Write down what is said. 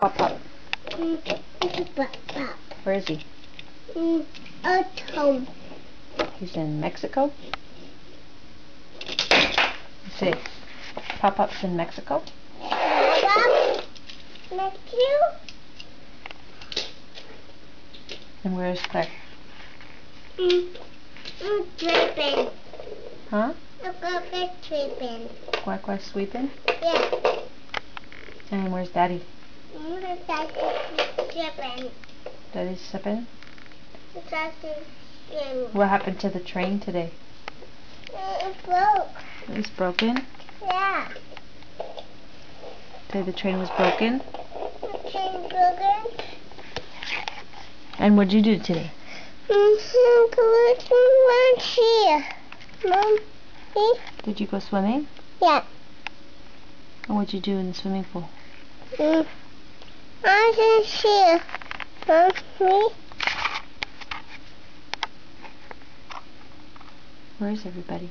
Pop Pop. Pop Pop. Where is he? At home. He's in Mexico? See, Pop Pop's in Mexico? Papa, next you. And where's Claire? Sleeping. Huh? Go get sleeping. Quack sweeping? Yeah. And where's Daddy? Daddy's sleeping. Daddy's sleeping? Daddy's sleeping. What happened to the train today? It broke. It was broken? Yeah. Today the train was broken? The train broken. And what'd you do today? Here. Mom. Did you go swimming? Yeah. And what'd you do in the swimming pool? I just here. Mommy. Where's everybody?